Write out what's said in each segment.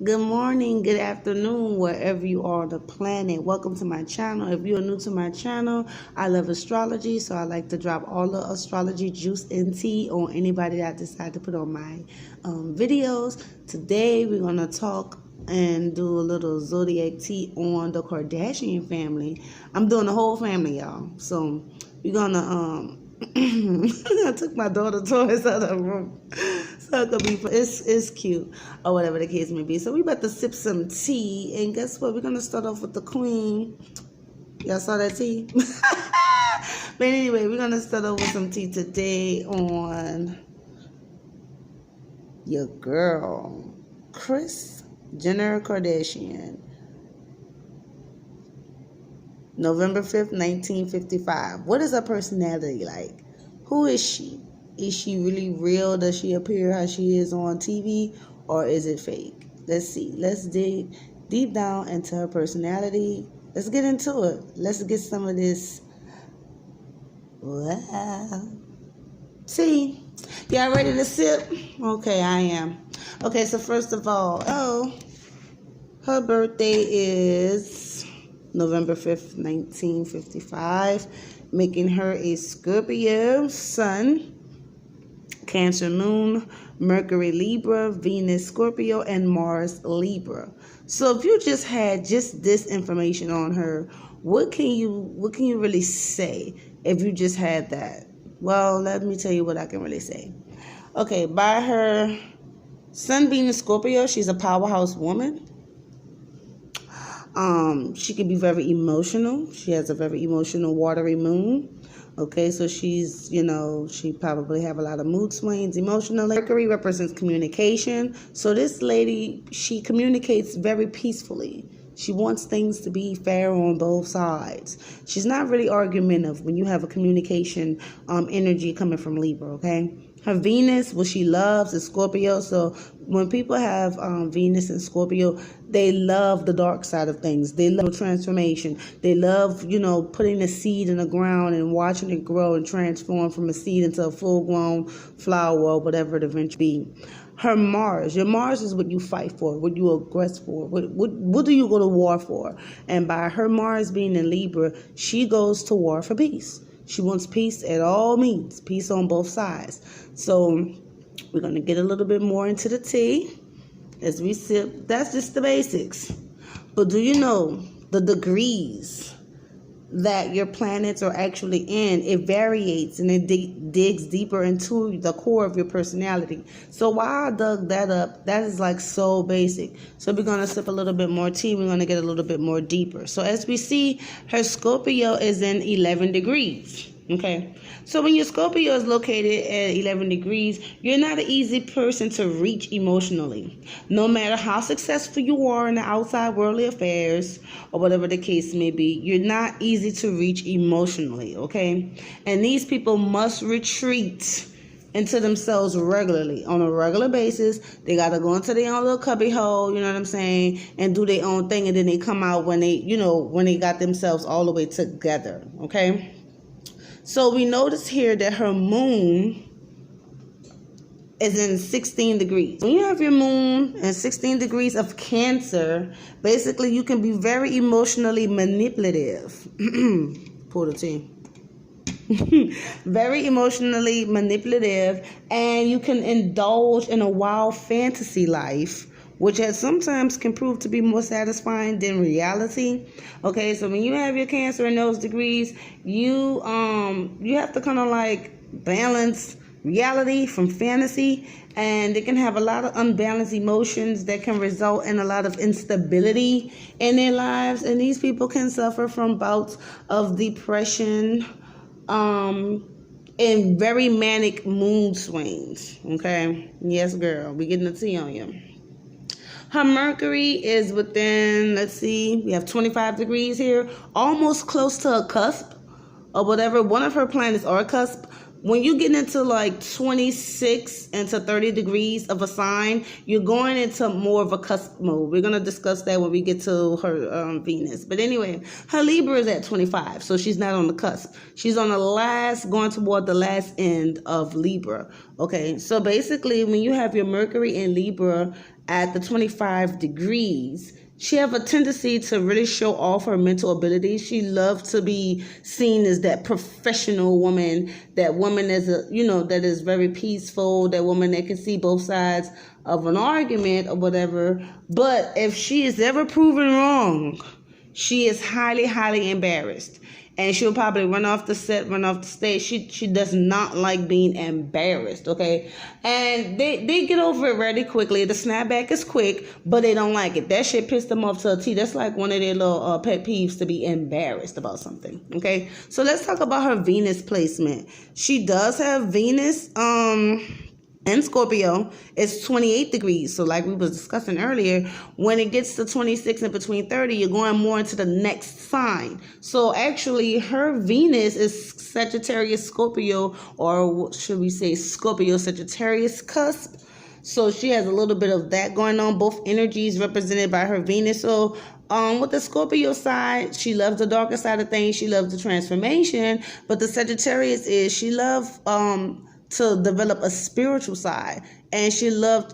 Good morning, good afternoon, wherever you are on the planet. Welcome to my channel. If you are new to my channel, I love astrology, so I like to drop all the astrology juice and tea on anybody that I decide to put on my videos. Today, we're going to talk and do a little zodiac tea on the Kardashian family. I'm doing the whole family, y'all. So, we're going to I took my daughter toys out of the room. So it's cute or whatever the case may be. So we about to sip some tea, and guess what? We're gonna start off with the queen. Y'all saw that tea? But anyway, we're gonna start off with some tea today on your girl, Kris Jenner Kardashian. November 5th, 1955. What is her personality like? Who is she? Is she really real? Does she appear how she is on TV? Or is it fake? Let's see. Let's dig deep down into her personality. Let's get into it. Let's get some of this. Wow. See? Y'all ready to sip? Okay, I am. Okay, so first of all, her birthday is November 5th, 1955, making her a Scorpio sun, Cancer moon, Mercury Libra, Venus Scorpio, and Mars Libra. So if you just had just this information on her, what can you really say if you just had that? Well, let me tell you what I can really say. Okay, by her sun being in Scorpio, she's a powerhouse woman. She can be very emotional. She has a very emotional watery moon. Okay, so she's, she probably have a lot of mood swings emotionally. Mercury represents communication. So this lady, she communicates very peacefully. She wants things to be fair on both sides. She's not really argumentative when you have a communication energy coming from Libra, okay? Her Venus, what she loves is Scorpio. So when people have Venus and Scorpio, they love the dark side of things. They love transformation. They love, putting a seed in the ground and watching it grow and transform from a seed into a full-grown flower or whatever it eventually be. Her Mars, your Mars is what you fight for, what you aggress for, what do you go to war for? And by her Mars being in Libra, she goes to war for peace. She wants peace at all means, peace on both sides. So we're going to get a little bit more into the tea as we sip. That's just the basics. But do you know the degrees that your planets are actually in? It variates and it digs deeper into the core of your personality. So while I dug that up, that is like so basic. So we're going to sip a little bit more tea. We're going to get a little bit more deeper. So as we see, her Scorpio is in 11 degrees. Okay, so when your Scorpio is located at 11 degrees, you're not an easy person to reach emotionally. No matter how successful you are in the outside worldly affairs or whatever the case may be, you're not easy to reach emotionally, okay? And these people must retreat into themselves regularly, on a regular basis. They got to go into their own little cubby hole, you know what I'm saying, and do their own thing, and then they come out when they, when they got themselves all the way together, okay? So we notice here that her moon is in 16 degrees. When you have your moon in 16 degrees of Cancer, basically you can be very emotionally manipulative. Pour the tea. Very emotionally manipulative, and you can indulge in a wild fantasy life, which sometimes can prove to be more satisfying than reality. Okay, so when you have your Cancer in those degrees, you have to kind of like balance reality from fantasy, and it can have a lot of unbalanced emotions that can result in a lot of instability in their lives, and these people can suffer from bouts of depression, and very manic mood swings. Okay, yes girl, we getting the tea on you. Her Mercury is within, let's see, we have 25 degrees here, almost close to a cusp or whatever. One of her planets are a cusp. When you get into like 26 into 30 degrees of a sign, you're going into more of a cusp mode. We're going to discuss that when we get to her Venus. But anyway, her Libra is at 25, so she's not on the cusp. She's on going toward the last end of Libra. Okay, so basically when you have your Mercury in Libra at the 25 degrees. She have a tendency to really show off her mental abilities. She loves to be seen as that professional woman, that woman is that is very peaceful, that woman that can see both sides of an argument or whatever. But if she is ever proven wrong, she is highly, highly embarrassed. And she'll probably run off the set, run off the stage. She does not like being embarrassed, okay? And they get over it really quickly. The snapback is quick, but they don't like it. That shit pissed them off to a T. That's like one of their little pet peeves, to be embarrassed about something, okay? So let's talk about her Venus placement. She does have Venus, and Scorpio. It's 28 degrees. So like we was discussing earlier, when it gets to 26 and between 30, you're going more into the next sign. So actually her Venus is Sagittarius Scorpio, or should we say Scorpio Sagittarius cusp. So she has a little bit of that going on. Both energies represented by her Venus. So with the Scorpio side, she loves the darker side of things. She loves the transformation. But the Sagittarius is, she loves to develop a spiritual side, and she loves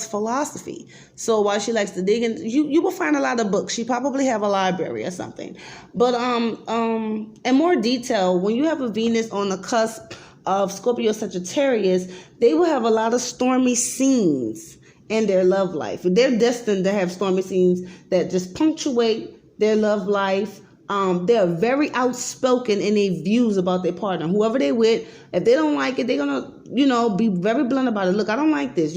philosophy. So while she likes to dig in, you will find a lot of books. She probably have a library or something. But in more detail, when you have a Venus on the cusp of Scorpio Sagittarius, they will have a lot of stormy scenes in their love life. They're destined to have stormy scenes that just punctuate their love life. They're very outspoken in their views about their partner. Whoever they with, if they don't like it, they're gonna, be very blunt about it. Look, I don't like this.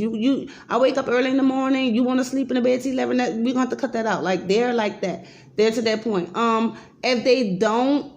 I wake up early in the morning. You want to sleep in the bed till 11. We're gonna have to cut that out. Like, they're like that. They're to that point. If they don't,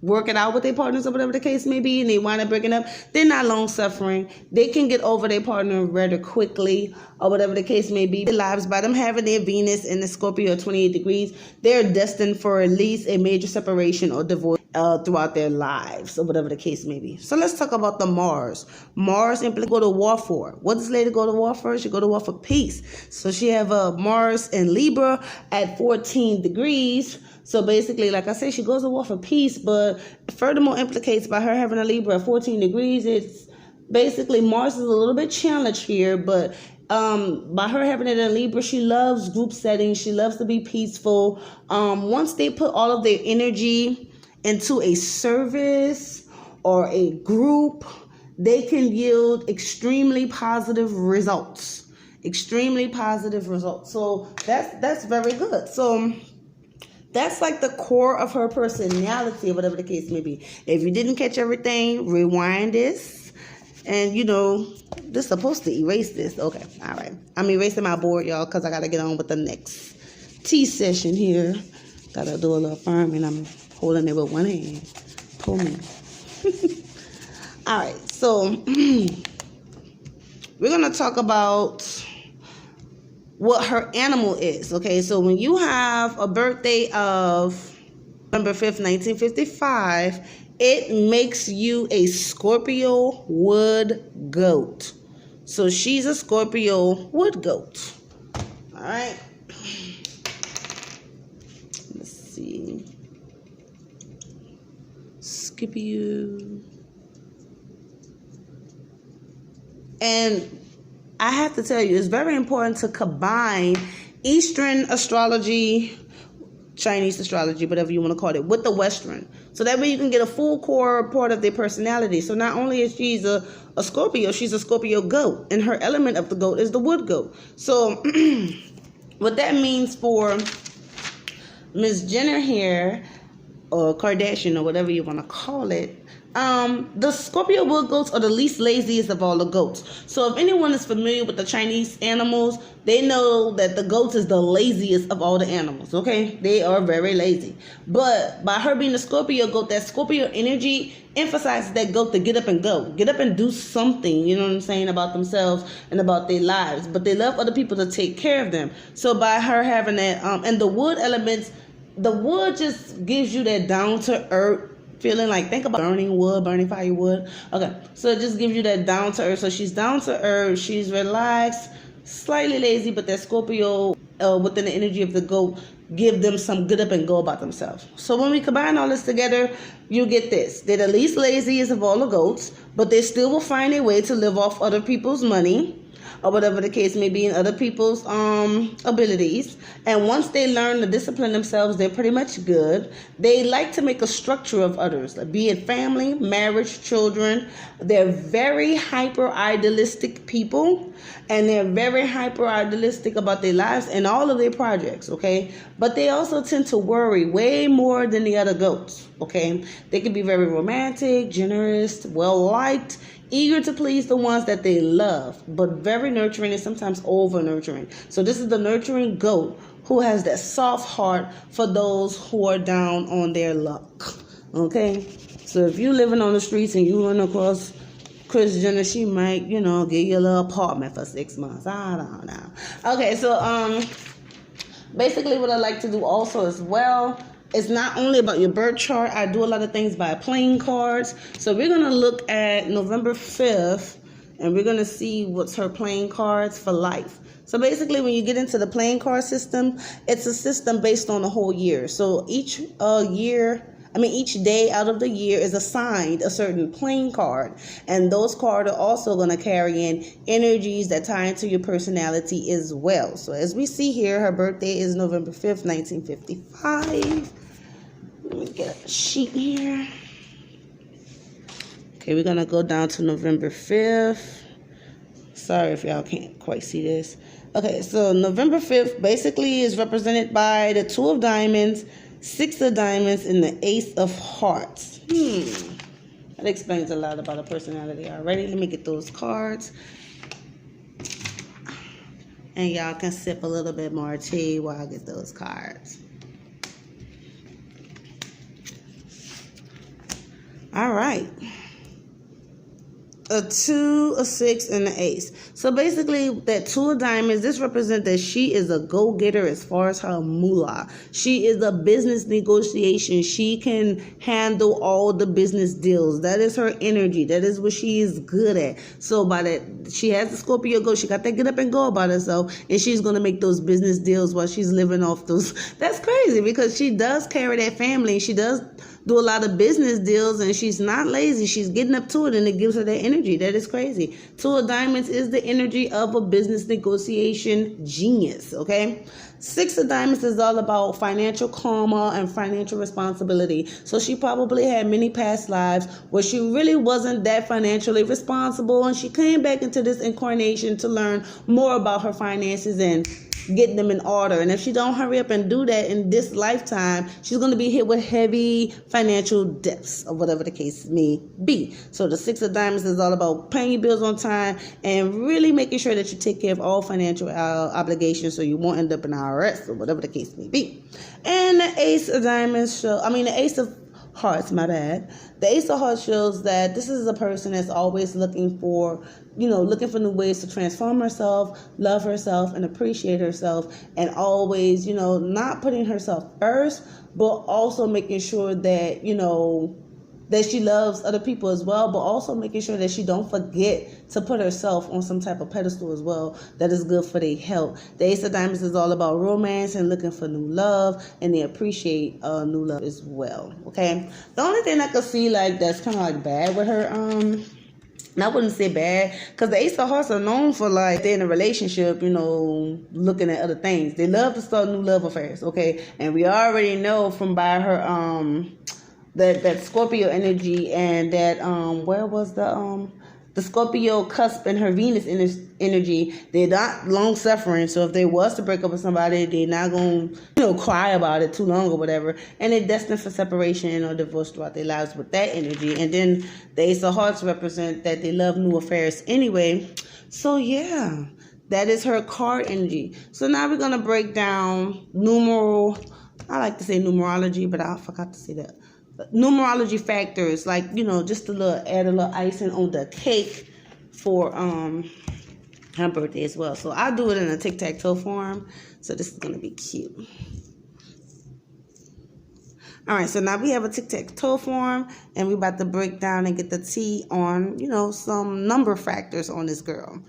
work it out with their partners or whatever the case may be, and they wind up breaking up, they're not long suffering. They can get over their partner rather quickly or whatever the case may be. Their lives, by them having their Venus in the Scorpio at 28 degrees, they're destined for at least a major separation or divorce throughout their lives or whatever the case may be. So let's talk about the Mars. Mars simply go to war for. What does lady go to war for? She go to war for peace. So she have a Mars in Libra at 14 degrees. So basically, like I said, she goes to war for peace, but furthermore implicates by her having a Libra at 14 degrees, it's basically Mars is a little bit challenged here, but by her having it in Libra, she loves group settings. She loves to be peaceful. Once they put all of their energy into a service or a group, they can yield extremely positive results. Extremely positive results. So that's very good. So that's like the core of her personality, or whatever the case may be. If you didn't catch everything, rewind this. And, this is supposed to erase this. Okay, all right. I'm erasing my board, y'all, because I got to get on with the next tea session here. Got to do a little farming. I'm holding it with one hand. Pull me. All right, so we're going to talk about what her animal is. Okay, so when you have a birthday of November 5th, 1955, it makes you a Scorpio wood goat. So she's a Scorpio wood goat. All right. Let's see. Scipio. And I have to tell you, it's very important to combine Eastern astrology, Chinese astrology, whatever you want to call it, with the Western. So that way you can get a full core part of their personality. So not only is she a Scorpio, she's a Scorpio goat. And her element of the goat is the wood goat. So what that means for Miss Jenner here, or Kardashian, or whatever you want to call it, the Scorpio wood goats are the least laziest of all the goats. So if anyone is familiar with the Chinese animals, they know that the goats is the laziest of all the animals, okay? They are very lazy. But by her being a Scorpio goat, that Scorpio energy emphasizes that goat to get up and go. Get up and do something, you know what I'm saying, about themselves and about their lives. But they love other people to take care of them. So by her having that, and the wood elements, the wood just gives you that down-to-earth feeling. Like, think about burning wood, burning firewood. Okay, so it just gives you that down to earth. So she's down to earth, she's relaxed, slightly lazy, but that Scorpio within the energy of the goat give them some get up and go about themselves. So when we combine all this together, you get this. They're the least laziest of all the goats, but they still will find a way to live off other people's money. or whatever the case may be, in other people's abilities. And once they learn to discipline themselves, they're pretty much good. They like to make a structure of others, be it family, marriage, children. They're very hyper idealistic people, and they're very hyper idealistic about their lives and all of their projects, okay? But they also tend to worry way more than the other goats, okay? They can be very romantic, generous, well-liked, eager to please the ones that they love, but very nurturing and sometimes over-nurturing. So this is the nurturing goat who has that soft heart for those who are down on their luck, okay? So if you're living on the streets and you run across Kris Jenner, she might, give you a little apartment for 6 months. I don't know. Okay, so basically what I like to do also as well, it's not only about your birth chart. I do a lot of things by playing cards. So we're going to look at November 5th, and we're going to see what's her playing cards for life. So basically, when you get into the playing card system, it's a system based on the whole year. So each day out of the year is assigned a certain playing card. And those cards are also going to carry in energies that tie into your personality as well. So as we see here, her birthday is November 5th, 1955. Let me get a sheet here. Okay, we're going to go down to November 5th. Sorry if y'all can't quite see this. Okay, so November 5th basically is represented by the 2 of diamonds, 6 of diamonds, and the Ace of hearts. That explains a lot about her personality already. Let me get those cards. And y'all can sip a little bit more tea while I get those cards. All right. A 2, a 6, and an ace. So basically, that 2 of diamonds, this represents that she is a go-getter as far as her moolah. She is a business negotiation. She can handle all the business deals. That is her energy. That is what she is good at. So by that, she has the Scorpio go. She got that get up and go about herself, and she's going to make those business deals while she's living off those. That's crazy because she does carry that family. She does do a lot of business deals, and she's not lazy. She's getting up to it, and it gives her that energy. That is crazy. 2 of diamonds is the energy of a business negotiation genius, okay? 6 of diamonds is all about financial karma and financial responsibility. So she probably had many past lives where she really wasn't that financially responsible, and she came back into this incarnation to learn more about her finances and getting them in order. And if she don't hurry up and do that in this lifetime, she's going to be hit with heavy financial debts or whatever the case may be. So the 6 of diamonds is all about paying your bills on time and really making sure that you take care of all financial obligations so you won't end up in IRS or whatever the case may be. And the Ace of diamonds the Ace of hearts, my bad. The Ace of hearts shows that this is a person that's always looking for new ways to transform herself, love herself, and appreciate herself, and always, not putting herself first, but also making sure that, that she loves other people as well, but also making sure that she don't forget to put herself on some type of pedestal as well that is good for their health. The Ace of diamonds is all about romance and looking for new love, and they appreciate new love as well, okay? The only thing I could see that's kind of bad with her, and I wouldn't say bad, because the Ace of hearts are known for they're in a relationship, looking at other things. They love to start new love affairs, okay? And we already know from by her, that Scorpio energy and that where was the Scorpio cusp and her Venus energy, they're not long suffering. So if they was to break up with somebody, they're not going to cry about it too long or whatever, and they're destined for separation or divorce throughout their lives with that energy. And then the Ace of hearts represent that they love new affairs anyway. So yeah, that is her card energy. So now we're going to break down I like to say numerology, but I forgot to say that. Numerology factors, just add a little icing on the cake for her birthday as well. So I'll do it in a tic-tac-toe form. So this is going to be cute. All right, so now we have a tic-tac-toe form, and we're about to break down and get the tea on, some number factors on this girl.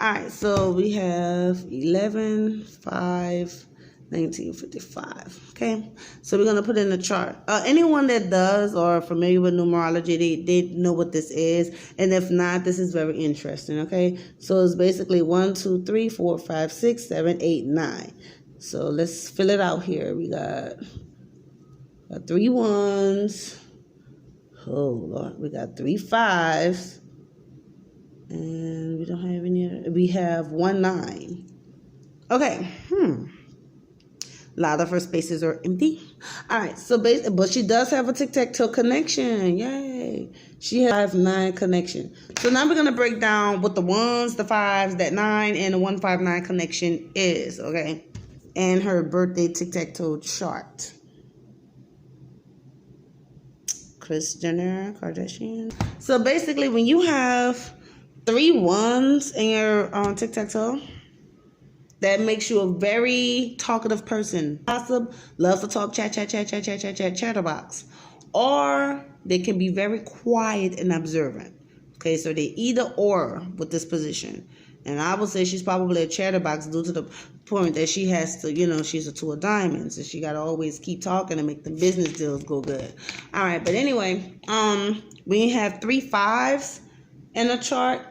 All right, so we have 11, 5, 1955. Okay, so we're gonna put in the chart. Anyone that does or are familiar with numerology, they know what this is, and if not, this is very interesting. Okay, so it's basically 1, 2, 3, 4, 5, 6, 7, 8, 9. So let's fill it out here. We got 3 1s. Oh Lord, we got 3 5s, and we don't have any. We have 1 9. Okay. A lot of her spaces are empty. All right. So, but she does have a tic-tac-toe connection. Yay! She has 9 connection. So now we're gonna break down what the 1s, the 5s, that 9, and the 159 connection is. Okay, and her birthday tic-tac-toe chart. Kris Jenner, Kardashian. So basically, when you have 3 1s in your tic-tac-toe, that makes you a very talkative person. Gossip, loves to talk, chatterbox. Or they can be very quiet and observant. Okay, so they either or with this position. And I would say she's probably a chatterbox due to the point that she has to, she's a 2 of diamonds. And she got to always keep talking to make the business deals go good. All right, but anyway, when you have 3 5s in a chart,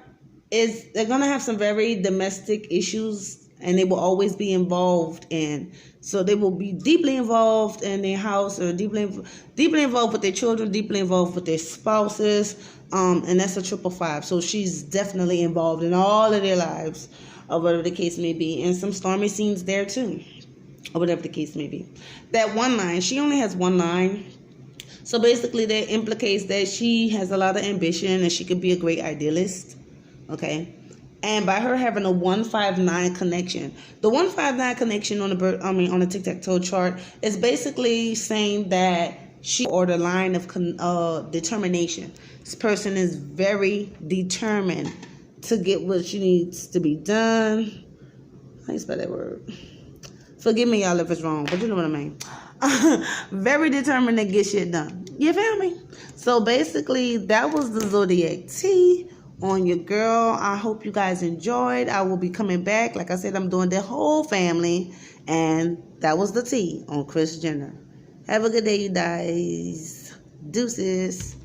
they're going to have some very domestic issues. And they will always be involved in. So they will be deeply involved in their house, or deeply involved with their children, deeply involved with their spouses. And that's a 555. So she's definitely involved in all of their lives, or whatever the case may be. And some stormy scenes there too, or whatever the case may be. That 1 9, she only has 1 9. So basically that implicates that she has a lot of ambition and she could be a great idealist. Okay. And by her having a 159 connection, the 159 connection on the tic-tac-toe chart is basically saying that she or the line of determination. This person is very determined to get what she needs to be done. How do you spell that word? Forgive me, y'all, if it's wrong, but you know what I mean. Very determined to get shit done. You feel me? So basically, that was the Zodiac Tea on your girl. I hope you guys enjoyed. I will be coming back. Like I said, I'm doing the whole family. And that was the tea on Kris Jenner. Have a good day, you guys. Deuces.